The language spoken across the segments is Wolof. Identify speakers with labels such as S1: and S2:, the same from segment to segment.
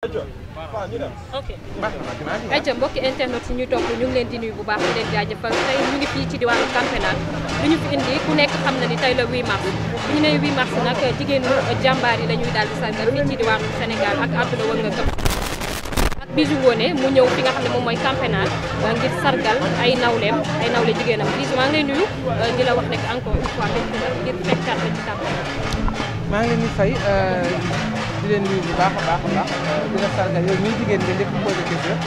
S1: ok ayca mbokki internet yi ñuy topp ñu ngi leen di nuyu bu baax di leen jaajëfal tey ñu ngi fii ci diwaanu Camp Pénal lu ñu fi indi ku nekk xam na ni tey la 8 mars bu ñu nee 8 mars nag jigéenu jàmbaar yi la ñuy daal di sargal fii ci diwaanu Sénégal ak àdduna wër nga këpp ak Bijou Ngoné mu ñëw fi nga xam ne moom mooy Camp Pénal ngir sargal ay nawle jigéenam Bijou maa ngi lay nuyu di la wax rek encore une fois ngir fekkaat la ci Camp Pénal.
S2: maa ngi leen di fay di leen nuyu bu baax a baax di la sargal yow mii jigéen nga lépp posé question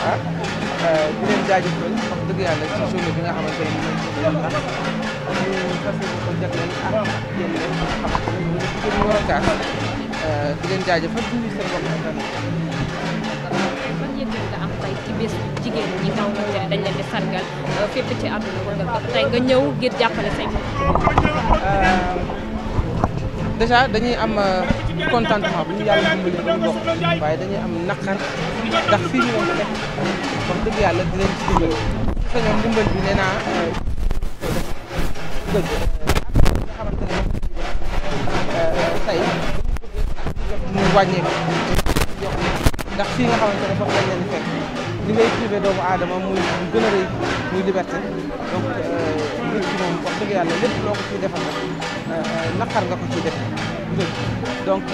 S2: di leen jaajëfal wax dëgg yàlla ci journée bi nga xamante ne moom lañ ñu fas yéene ko jagleel ak yéen ñi nga xamante ne ñu jigéen ñi war a kaas di leen jaajëfal di nuyu seen bopp internet.
S1: ban yëg-yëg nga am tey ci bés jigéen ñi nga xamante ne dañ leen di sargal fépp ci àdduna wala tey nga ñëw ngir jàppale say mbokk.
S2: déjà dañuy am contentement bu ñu yàlla dimbali ba ñu bokk waaye dañuy am naqar ndax fii ñu leen fekk wax dëgg yàlla di leen ci dimbali sa ñoom dimbal bi nee naa dëgg nga xamante ne tey ñu wàññeeku yokk ndax fii nga xamante ne foofu lañ leen fekk li ngay privé doomu aadama muy gën a rëy muy liberté donc nit ki moom wax dëgg yàlla lépp loo ko ciy defal rek naqar nga ko ciy def donc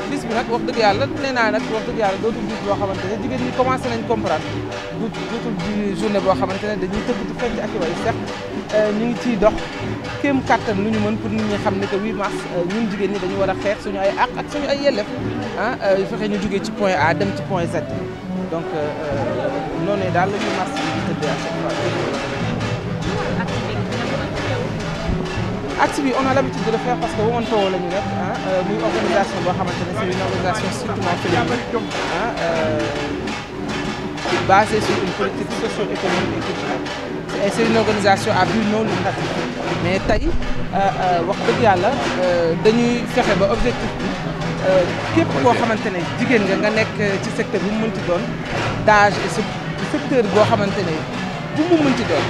S2: bis bi nag wax dëgg yàlla nee naa nag wax dëgg yàlla dootul bis boo xamante ne jigéen ñi commencé nañ comprendre dootul di journée boo xamante ne dañuy tëgg di fecc ak way seq ñu ngi ciy dox kéem kàttan lu ñu mën pour nit ñi xam ne que 8 mars ñun jigéen ñi dañu war a xeex suñu ay àq ak suñu ay yelleef fexe ñu jógee ci point A dem ci point Z donc noonu daal la 8 mars bi di tëddee à chaque fois. acte bi on a l'habitude de le faire parce que Women Power la ñu def muy organisation boo xamante ne c'est une organisation strictement féminine basée sur une politique socio-économique et culturelle et c'est une organisation à but non lucratif mais tey wax dëgg yàlla dañuy fexe ba objectif bi képp koo xamante ne jigéen nga nekk ci secteur bu mu mënti doon d'âge et secteur boo xamante ne bu mu mënti doon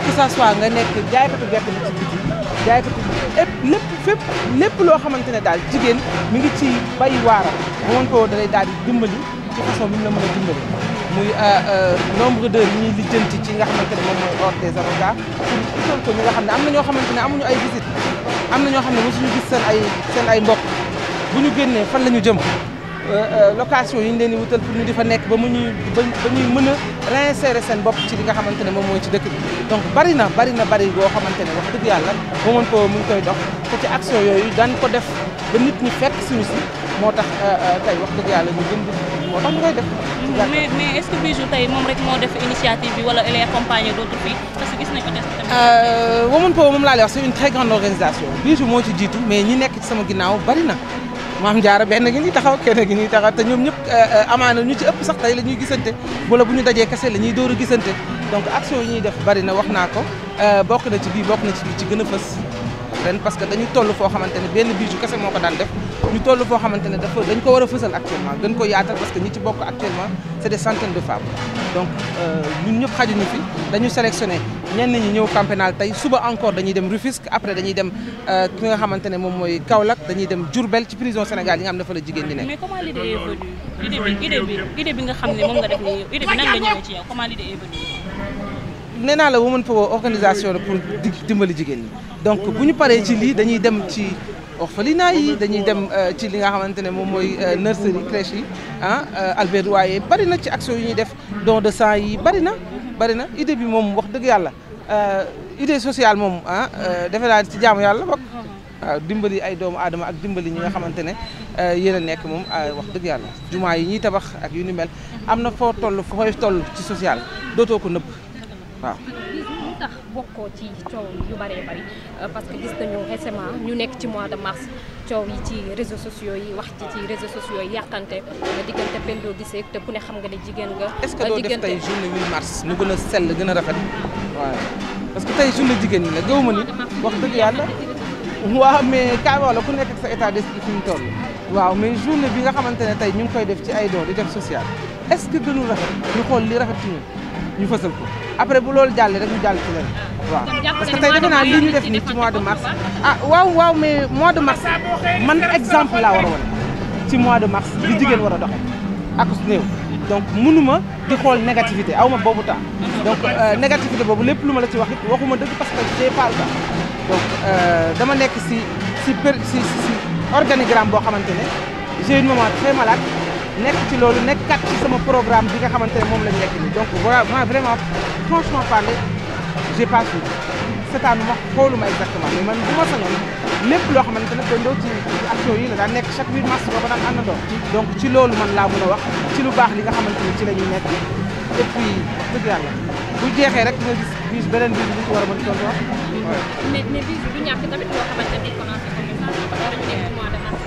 S2: que ça soit nga nekk jaaykatu gerte bi ci biti jaaykatu lépp loo xamante ne daal jigéen mi ngi ci bay waaram Women Power da lay daal di dimbali ci façon bi mu la mën a dimbali muy nombre d'heures yi ñuy lijjanti ci nga xamante ne moom mooy ordre des avocats pour utal ko ñi nga xam ne am na ñoo xamante ne amuñu ay visite am na ñoo xam ne mosuñu gis seen ay mbokk bu ñu génnee fan la ñu jëm location yi ñu leen di wutal pour ñu di fa nekk ba ñuy mën a réinsérer seen bopp ci li nga xamante ne moom mooy ci dëkk bi donc bari goo xamante ne wax dëgg yàlla Women Power mu ngi koy dox te ci action yooyu daan ko def ba nit ñi fekk suñu si moo tax tey wax dëgg yàlla ñu gën di moo tax ñu koy def.
S3: mais est-ce que Bijou tey moom rek moo def initiative bi wala elle est accompagnée d'autres filles parce que gis nañ ko des tamit.
S2: Women Power moom laa lay wax c'est une très grande organisation Bijou moo ci jiitu mais ñi nekk ci sama ginnaaw bari na. Maam Jaara benn gi ñuy taxaw kenn gi ñuy taxaw te ñoom ñëpp amaana ñu ci ëpp sax tey la ñuy gisante wala bu ñu dajee kese la ñuy door a gisante donc action yi ñuy def bari na wax naa ko bokk na ci bii ci gën a fës ren parce que dañu toll foo xamante ne benn Bijou kese moo ko daan def ñu toll foo xamante ne dañ ko war a fësal actuellement gën ko yaatal parce que ñi ci bokk actuellement c'est des centaines de femmes donc ñun ñëpp xajuñu fi dañu sélectionné ñenn ñi ñëw Camp Pénal tey suba encore dañuy dem Rufisque après dañuy dem ki nga xamante ne moom mooy Kaolack dañuy dem Diourbel ci prison Sénégal yi nga xam ne fa la jigéen ñi nekk.
S3: mais comment l'idée est venue idée bi nga xam ne moom nga def nii idée bi nan la ñëwee ci yow comment l'idée est venue.
S2: nee naa la Women Power organisation la pour dimbali jigéen ñi donc bu ñu paree ci lii dañuy dem ci orphelinat yi dañuy dem ci li nga xamante ne moom mooy nurserie crèche yi Albert Royer bari na ci action yi ñuy def don de sang yi bari na idée bi moom wax dëgg yàlla idée sociale moom defe naa ci jaamu yàlla bokk waaw dimbali ay doomu aadama ak dimbali ñi nga xamante ne yéen a nekk moom wax dëgg yàlla jumaa yi ñuy tabax ak yu ni mel am na fooy toll ci social dootoo ko nëbb waaw.
S1: lu tax bokkoo ci coow yu bëree bëri parce que gis nañu récemment ñu nekk ci mois de mars coow yi ci réseaux sociaux yi wax ci réseaux sociaux yi yàqante diggante Pendo Guissé te ku ne xam nga ne jigéen nga.
S2: est-ce que doo def tey journée 8 mars nu gën a sell gën a rafet waaw parce que tey journée jigéen ñi la gëw ma ni wax dëgg yàlla waaw mais kaay wax la ku nekk ak sa état d'esprit fi mu toll waaw mais journée bi nga xamante ne tey ñu ngi koy def ci ay doon di def social est-ce que gënul rafet ñu xool li rafet ci ñun ñu fësal ko après bu loolu jàllee rek ñu jàll ci leen waaw parce que tey defe naa li ñu def nii ci mois de mars waaw mais mois de mars man exemple laa war a wane ci mois de mars bi jigéen war a doxee ak su néew donc mënuma di xool négativité aw ma boobu temps donc négativité boobu lépp lu ma la ci wax it waxuma dëgg parce que j'ai pas le temps donc dama nekk si organigramme boo xamante ne j'ai une maman très malade nekk ci loolu nekk kat ci sama programme bi nga xamante ne moom lañ nekk nii donc voilà moi vraiment franchement parler j'ai pas su seetaanuma xooluma exactement mais man bu ma sañoon lépp loo xamante ne dondoo ci action yi la daan nekk chaque 8 mars boo ko daan àndandoo donc ci loolu man laa mën a wax ci lu baax li nga xamante ne ci la ñuy nekk et puis dëgg yàlla bu jeexee rek nga gis beneen bis bu ci war a mën tontu wax.
S1: mais bis du ñàkk tamit loo xamante ne commencé ko message parce que dañu nekk mois de mars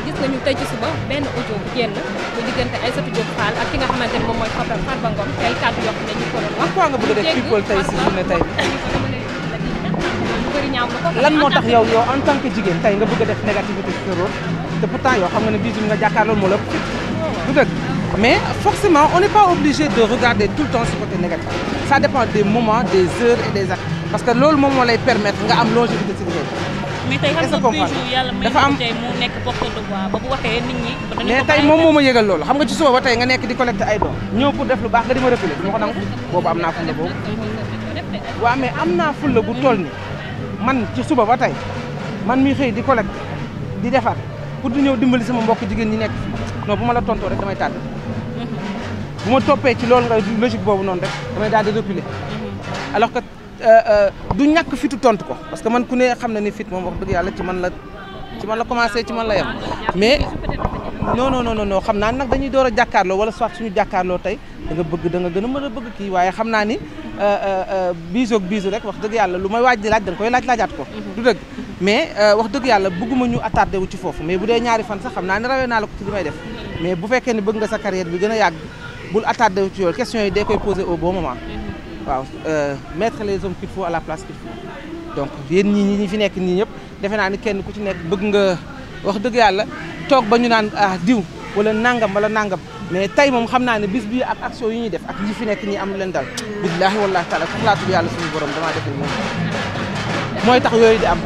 S1: gis nañu tey ci suba benn audio bu génn bu diggante Aïssatou Diop Fall ak ki nga xamante ne moom mooy Farba Ngom ci ay kàddu yoo xam ne ñu ko doon wax.
S2: pourquoi nga bëgg a def people tey si journée tey
S1: bi.
S2: lan moo tax yow en tant que jigéen tey nga bëgg a def négativité ci sa rôle te pourtant yow xam nga ne bii nga jàkkaarloo moo la ëpp du dëgg mais forcément on n'est pas obligé de regarder tout le temps ce côté négatif ça dépend des moments des heures et des actes parce que loolu moom moo lay permettre nga am longévité ci liggéey.
S3: mais tey xam nga Bijou yàlla may na tey mu nekk porteur de voix ba bu waxee nit ñi.
S2: mais tey moom moo ma yëgal loolu xam nga ci suba ba tey nga nekk di collecter ay doom ñëw pour def lu baax nga di ma reculer du ma ko nangu boobu am naa fulla boobu. waaw mais am naa fulla bu toll ni man ci suba ba tey man mi xëy di collecter di defar pour di ñëw dimbali sama mbokk jigéen ñi nekk non bu ma la tontoo rek damay tàdd bu ma toppee ci loolu nga logique boobu noonu rek damay daal di reculer alors que du ñàkk fitu tontu ko parce que man ku ne xam na ni fit moom wax dëgg yàlla ci man la commencé ci man la yem mais non xam naa nag dañuy door a jàkkaarloo wala soit suñu jàkkaarloo tey da nga gën a mën a bëgg kii waaye xam naa ni biisu rek wax dëgg yàlla lu may waaj di laaj da nga koy laajaat ko du dëgg mais wax dëgg yàlla bëgguma ñu attardé wu ci foofu mais bu dee ñaari fan sax xam naa ne rawee naa la ko ci li may def mais bu fekkee ni bëgg nga sa carrière bi gën a yàgg bul attardé wu ci yoolu question yi day koy posé au bon moment waaw mettre les hommes qu'il faut à la place qu'il faut donc yéen ñi fi nekk nii ñëpp defe naa ni kenn ku ci nekk bëgg nga wax dëgg yàlla toog ba ñu naan diw wala nangam mais tey moom xam naa ne bis bii ak action yi ñuy def ak ñi fi nekk ñi am lu leen dal billaahi wallaahi taala soxlaatul yàlla suñu borom damaa def moom mooy tax yooyu di am.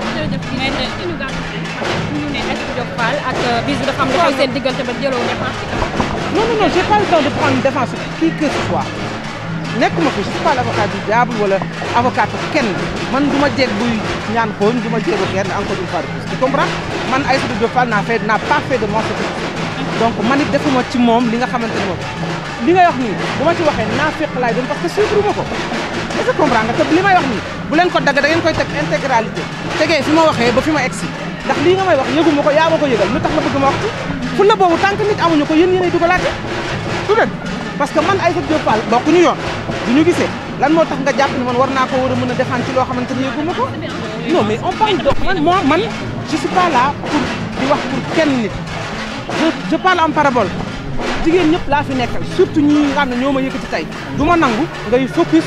S1: ak Bijou dafa am lu xew seen diggante ba jëloo défense.
S2: non j'ai pas le temps de prendre défense qui que ce soit nekkuma ko je suis pas l'avocat du diable wala avocat kenn man du ma jeeg buy ñaan xooñ du ma jeegu kenn encore une fois de plus tu comprends man Aïssatou Diop Fall n'a pas fait de moi ce que donc man it defuma ci moom li nga xamante ni moom li ngay wax nii bu ma ci waxee naa fekk laay doon parce que suivre ma ko est-ce que comprendre nga te li may wax nii bu leen ko dagg da ngeen koy teg intégralité tegee fi ma waxee ba fi ma egsi ndax lii nga may wax yëguma ko yaa ma ko yëgal lu tax nga bëgg ma wax ci fu la boobu tant que nit amuñu ko yéen yéenay dugalaate du dëgg parce que man Aïssatou Diop Fall bokkuñu yoon du ñu gisee lan moo tax nga jàpp ni man war naa ko war a mën a défendre ci loo xamante ni yëguma ko non mais on parle de man je suis pas là pour di wax pour kenn nit je parle en parabole jigéen ñëpp laa fi nekkal surtout ñi nga xam ne ñoo ma yëkkati tey du ma nangu ngay focus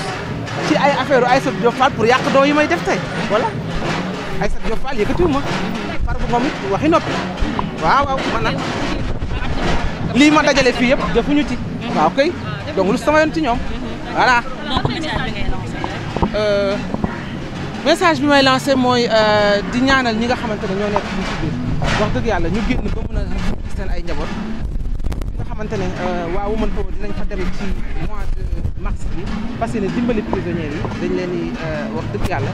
S2: ci ay affaire Aïssatou Diop Fall pour yàq doo yi may def tey voilà Aïssatou Diop Fall yëkkatiwu ma Farba Ngom it waxi noppi waaw man nag lii ma dajale fii yëpp defuñu ci waaw kay donc lu sama yoon ci ñoom voilà. message bi may lancé mooy di ñaanal ñi nga xamante ne ñoo nekk fii ci biir wax dëgg yàlla ñu génn ba mën a gis seen ay njaboot nga xamante ne waa Women Power dinañ fa dem ci mois de mars bi parce que dimbali prisonniers yi dañ leen di wax dëgg yàlla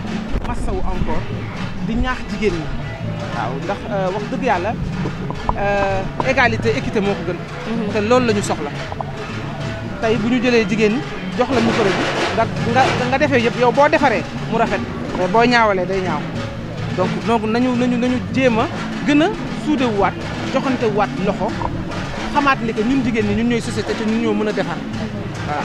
S2: massawu encore di ñaax jigéen ñi waaw ndax wax dëgg yàlla égalité équité moo ko gën te loolu la ñu soxla tey bu ñu jëlee jigéen ñi jox la micro bi nga defee yëpp yow boo defaree mu rafet mais boo ñaawalee day ñaaw donc nañu jéem a gën a suude waat joxante waat loxo xamaat ni que ñun jigéen ñi ñun ñooy société te ñun ñoo mën a defar voilà